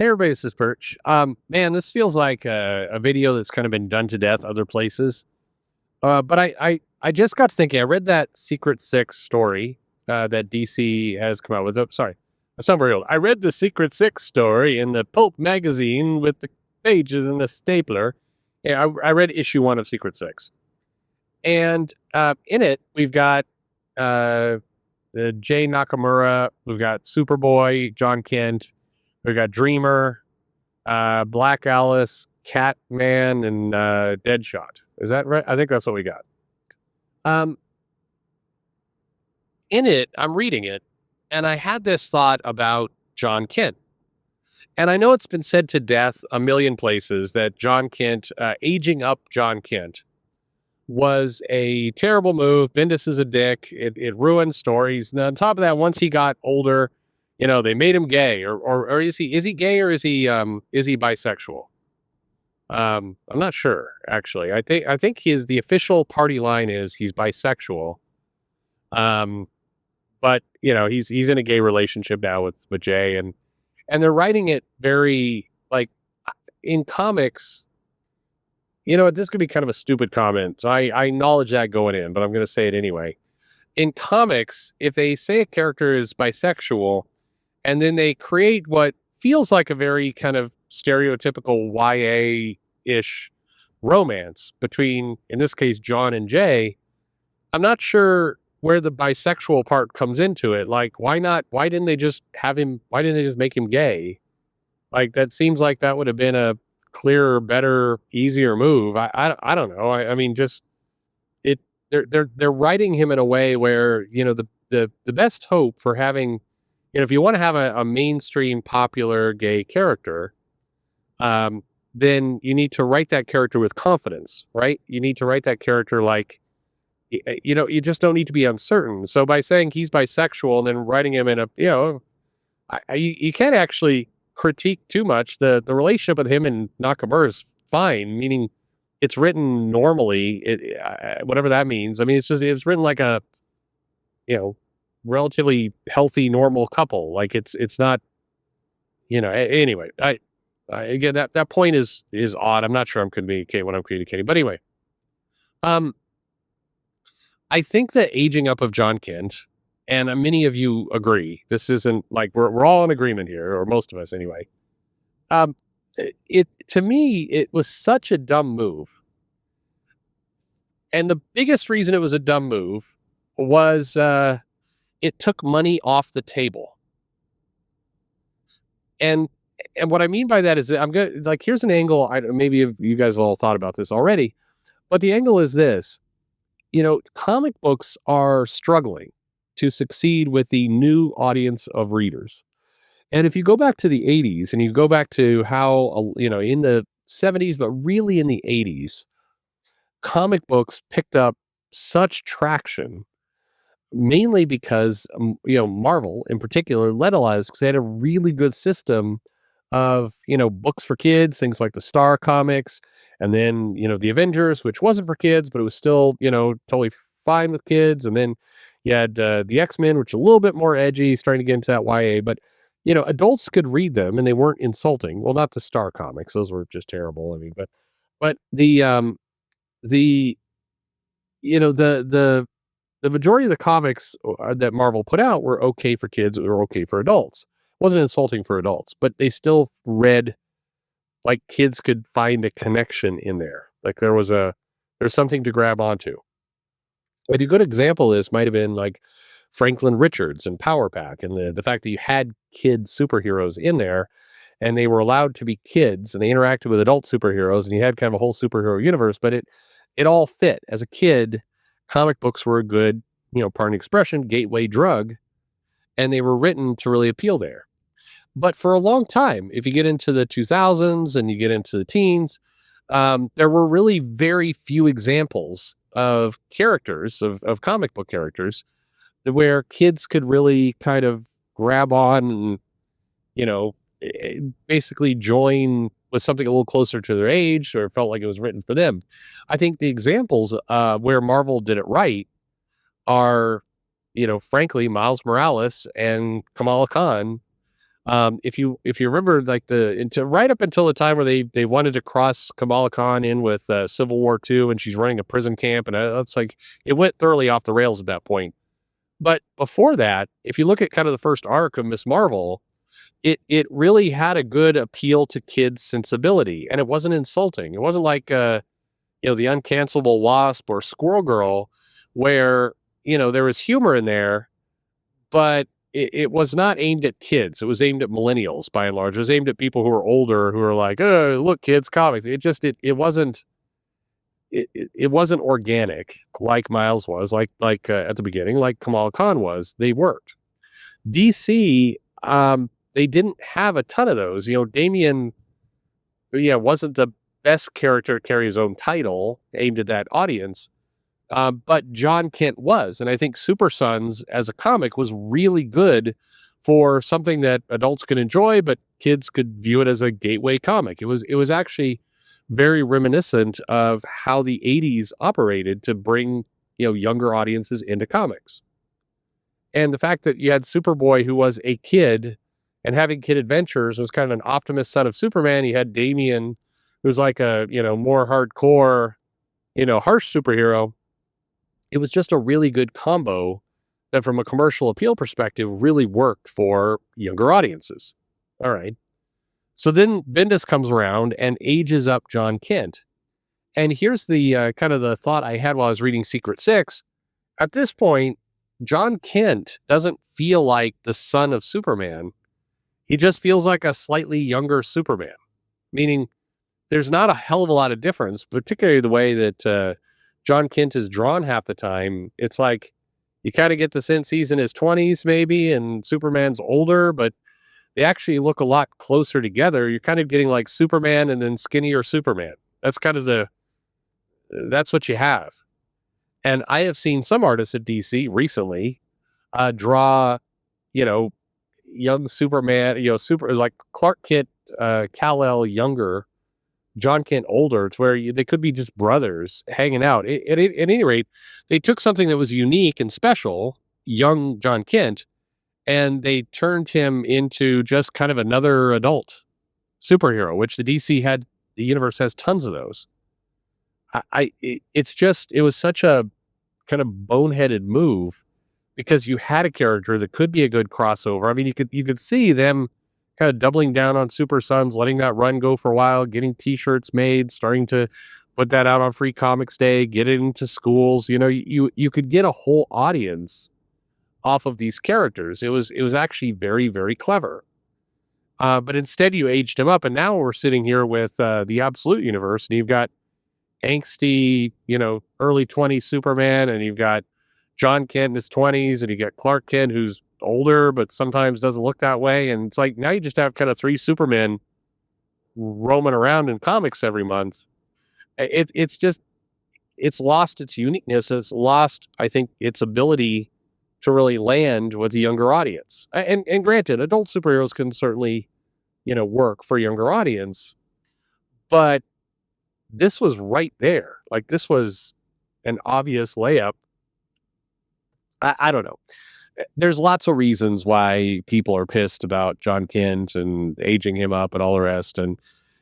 Hey everybody, this is Perch. Man, this feels like a video that's kind of been done to death other places. But I just got to thinking. I read that Secret Six story that DC has come out with. Oh, sorry, I sound very old. I read the Secret Six story in the Pulp magazine with the pages and the stapler. Yeah, I read issue 1 of Secret Six, and in it we've got uh, Jay Nakamura, we've got Superboy, Jon Kent, we've got Dreamer, Black Alice, Catman, and Deadshot. Is that right? I think that's what we got. Um, in it, I'm reading it, and I had this thought about Jon Kent. And I know it's been said to death a million places that Jon Kent, aging up Jon Kent, was a terrible move. Bendis is a dick. It ruined stories. And on top of that, once he got older, they made him gay, or is he gay, or is he bisexual? I'm not sure actually. I think the official party line is he's bisexual. Um, but he's in a gay relationship now with Jay, and they're writing it very like in comics. This could be kind of a stupid comment, so I acknowledge that going in, but I'm going to say it anyway. In comics, if they say a character is bisexual, and then they create what feels like a very kind of stereotypical YA-ish romance between, in this case, John and Jay, I'm not sure where the bisexual part comes into it. Like, why not? Why didn't they just make him gay? Like, that seems like that would have been a clearer, better, easier move. I don't know. I mean, just it. They're writing him in a way where the best hope for having, if you want to have a mainstream popular gay character, then you need to write that character with confidence, right? You need to write that character like, you just don't need to be uncertain. So by saying he's bisexual and then writing him in a, you can't actually critique too much. The relationship with him and Nakamura is fine, meaning it's written normally, whatever that means. I mean, it's written like a, relatively healthy, normal couple. Like it's not, anyway, again, that point is odd. I'm not sure I'm communicating what I'm communicating, but anyway, I think the aging up of Jon Kent, and many of you agree, this isn't like we're all in agreement here, or most of us anyway. It to me, it was such a dumb move, and the biggest reason it was a dumb move was it took money off the table. And what I mean by that is that I'm good. Like, here's an angle. Maybe you guys have all thought about this already, but the angle is this: comic books are struggling to succeed with the new audience of readers. And if you go back to the 80s and you go back to how, in the 70s, but really in the 80s, comic books picked up such traction, mainly because, Marvel in particular led a lot of this because they had a really good system of, books for kids, things like the Star comics, and then, the Avengers, which wasn't for kids, but it was still, totally fine with kids. And then you had the X-Men, which is a little bit more edgy, starting to get into that YA, but adults could read them and they weren't insulting. Well, not the Star comics; those were just terrible. I mean, but the the majority of the comics that Marvel put out were okay for kids or okay for adults. It wasn't insulting for adults, but they still read like kids could find a connection in there. Like there's something to grab onto. But a good example of this might have been like Franklin Richards and Power Pack, and the fact that you had kid superheroes in there and they were allowed to be kids and they interacted with adult superheroes and you had kind of a whole superhero universe, but it all fit. As a kid, comic books were a good, pardon the expression, gateway drug, and they were written to really appeal there. But for a long time, if you get into the 2000s and you get into the teens, there were really very few examples of characters, of comic book characters, where kids could really kind of grab on and, basically join with something a little closer to their age or felt like it was written for them. I think the examples where Marvel did it right are, frankly, Miles Morales and Kamala Khan, If you remember, like right up until the time where they wanted to cross Kamala Khan in with Civil War II, and she's running a prison camp, and it's like it went thoroughly off the rails at that point. But before that, if you look at kind of the first arc of Miss Marvel, it really had a good appeal to kids' sensibility, and it wasn't insulting. It wasn't like the uncancelable Wasp or Squirrel Girl, where there was humor in there, but it was not aimed at kids. It was aimed at millennials by and large. It was aimed at people who are older who are like, oh, look, kids, comics. It wasn't organic like Miles was, like at the beginning, like Kamal Khan was. They worked. DC, they didn't have a ton of those. Damian, yeah, wasn't the best character to carry his own title aimed at that audience. But Jon Kent was, and I think Super Sons as a comic was really good for something that adults could enjoy, but kids could view it as a gateway comic. It was actually very reminiscent of how the '80s operated to bring younger audiences into comics. And the fact that you had Superboy, who was a kid, and having kid adventures, was kind of an Optimus son of Superman. You had Damian, who's like a more hardcore, harsh superhero. It was just a really good combo that, from a commercial appeal perspective, really worked for younger audiences. All right. So then Bendis comes around and ages up Jon Kent. And here's the kind of the thought I had while I was reading Secret Six. At this point, Jon Kent doesn't feel like the son of Superman. He just feels like a slightly younger Superman, meaning there's not a hell of a lot of difference, particularly the way that Jon Kent is drawn half the time. It's like you kind of get the sense he's in his 20s maybe, and Superman's older, but they actually look a lot closer together. You're kind of getting like Superman and then skinnier Superman. That's kind of that's what you have. And I have seen some artists at DC recently draw, young Superman, super like Clark Kent, Kal-El younger, Jon Kent older, to where they could be just brothers hanging out. At any rate, they took something that was unique and special, young Jon Kent, and they turned him into just kind of another adult superhero, which the universe has tons of those. It was such a kind of boneheaded move because you had a character that could be a good crossover. I mean, you could see them kind of doubling down on Super Sons, letting that run go for a while, getting T-shirts made, starting to put that out on Free Comics Day, get it into schools. You could get a whole audience off of these characters. It was actually very, very clever. But instead, you aged him up, and now we're sitting here with the Absolute Universe, and you've got angsty, early 20s Superman, and you've got Jon Kent in his 20s, and you got Clark Kent, who's older, but sometimes doesn't look that way. And it's like now you just have kind of three Supermen roaming around in comics every month. It's lost its uniqueness. It's lost, I think, its ability to really land with the younger audience. And granted, adult superheroes can certainly, work for a younger audience, but this was right there. Like, this was an obvious layup. I don't know. There's lots of reasons why people are pissed about Jon Kent and aging him up and all the rest. And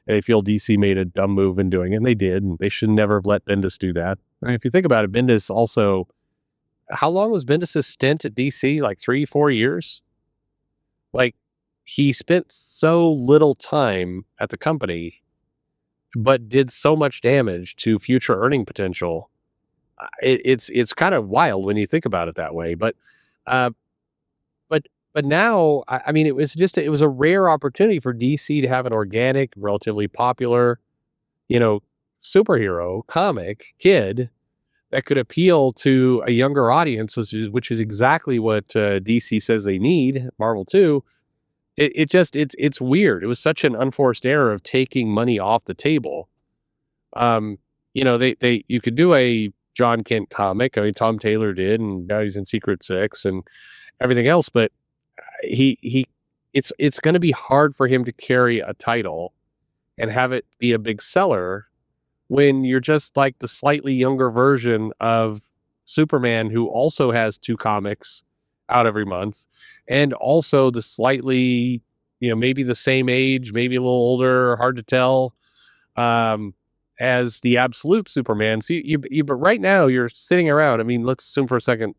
they feel DC made a dumb move in doing it. And they did. And they should never have let Bendis do that. I mean, if you think about it, Bendis also, how long was Bendis' stint at DC? Like 3-4 years? Like, he spent so little time at the company, but did so much damage to future earning potential. It's kind of wild when you think about it that way. But now, I mean, it was a rare opportunity for DC to have an organic, relatively popular, superhero comic kid that could appeal to a younger audience, which is exactly what DC says they need. Marvel too. It's weird. It was such an unforced error of taking money off the table. You could do a Jon Kent comic. I mean, Tom Taylor did, and now he's in Secret Six and everything else. But it's going to be hard for him to carry a title and have it be a big seller when you're just like the slightly younger version of Superman, who also has 2 comics out every month, and also the slightly maybe the same age, maybe a little older, hard to tell, um, as the absolute Superman. So but right now you're sitting around. I mean, let's assume for a second,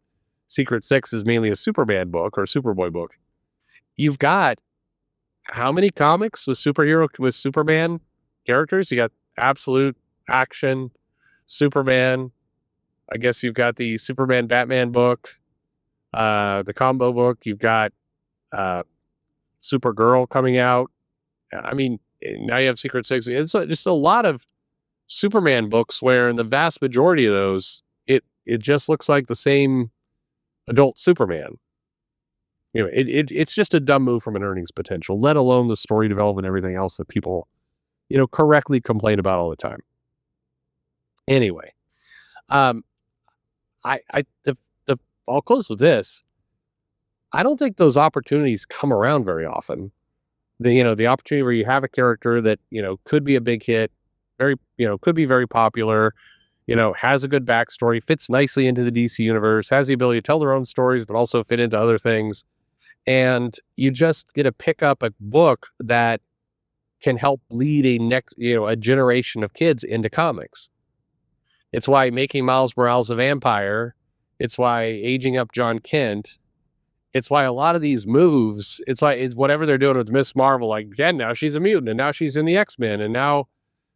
Secret Six is mainly a Superman book or Superboy book. You've got how many comics with Superman characters? You got Absolute, Action, Superman. I guess you've got the Superman Batman book, the combo book. You've got uh, Supergirl coming out. I mean, now you have Secret Six. It's just a lot of Superman books where in the vast majority of those, it just looks like the same adult Superman. It's just a dumb move from an earnings potential, let alone the story development and everything else that people, correctly complain about all the time. Anyway, um, the I'll close with this. I don't think those opportunities come around very often. The opportunity where you have a character that, could be a big hit, could be very popular, has a good backstory, fits nicely into the DC universe, has the ability to tell their own stories, but also fit into other things. And you just get to pick up a book that can help lead a generation of kids into comics. It's why making Miles Morales a vampire. It's why aging up Jon Kent. It's why a lot of these moves, it's whatever they're doing with Miss Marvel, like, yeah, now she's a mutant, and now she's in the X-Men, and now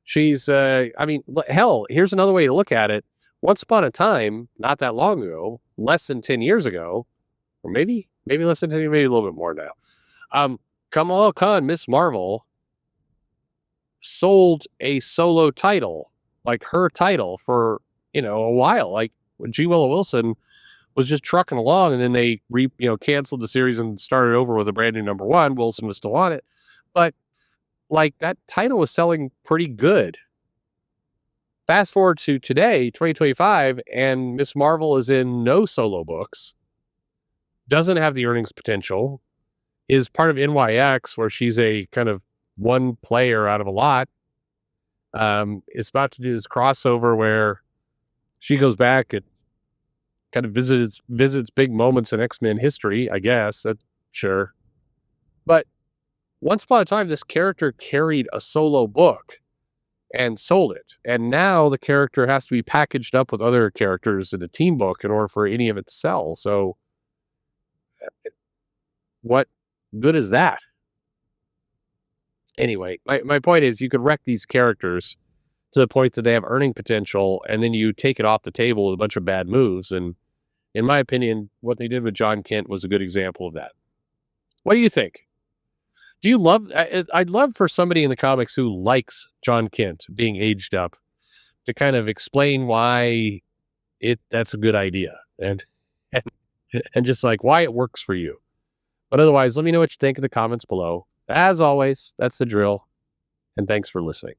she's, hell, here's another way to look at it. Once upon a time, not that long ago, less than 10 years ago, or maybe less than 10 years, maybe a little bit more now, Kamala Khan, Miss Marvel, sold a solo title, like her title, for, a while. Like, when G. Willow Wilson was just trucking along, and then they canceled the series and started over with a brand new number one. Wilson was still on it, but like that title was selling pretty good. Fast forward to today, 2025, and Miss Marvel is in no solo books, doesn't have the earnings potential, is part of NYX, where she's a kind of one player out of a lot. Is about to do this crossover where she goes back and kind of visits big moments in X-Men history, I guess. Sure. But once upon a time, this character carried a solo book and sold it. And now the character has to be packaged up with other characters in a team book in order for any of it to sell. So what good is that? Anyway, my point is, you could wreck these characters to the point that they have earning potential, and then you take it off the table with a bunch of bad moves. And in my opinion, what they did with Jon Kent was a good example of that. What do you think? Do you love? I'd love for somebody in the comics who likes Jon Kent being aged up to kind of explain why that's a good idea, and and just like why it works for you. But otherwise, let me know what you think in the comments below. As always, that's the drill, and thanks for listening.